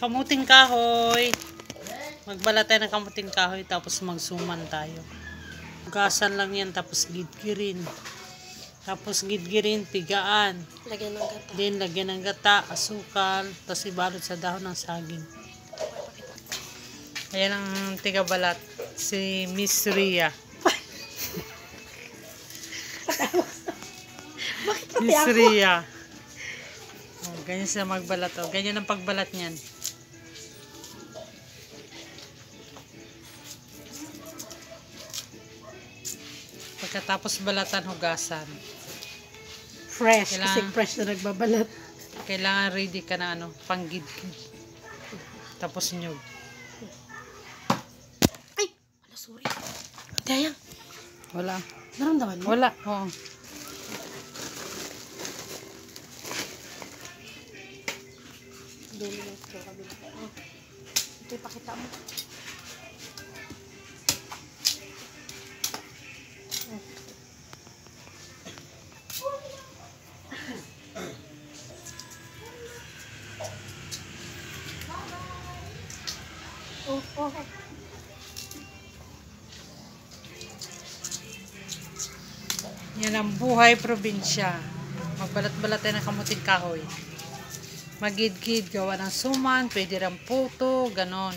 Kamuting kahoy. Magbalat tayo ng kamuting kahoy tapos magsuman tayo. Hugasan lang yan tapos gidgirin. Tapos gidgirin, pigaan. Lagyan ng gata. Then lagyan ng gata, asukal, tapos ibalot sa dahon ng saging. Ayan ang tiga balat. Si Miss Ria. Miss Ria. Oh, ganyan siya magbalat. Oh. Ganyan ang pagbalat niyan. Pagkatapos balatan, hugasan. Fresh. Kailangan, kasi fresh na nagbabalat. Kailangan ready ka na panggidgid. Tapos nyug. Ay! Ala, sorry. Dayang. Wala. Naramdaman mo? Wala. Oo. Dili lang ito kabila. Oh. Ito ipakita mo. Oh, oh, oh. Yan ang buhay probinsya. Magbalat-balat tayo ng kamuting kahoy. Magidgid, gawa ng suman, pwede rin puto, ganon.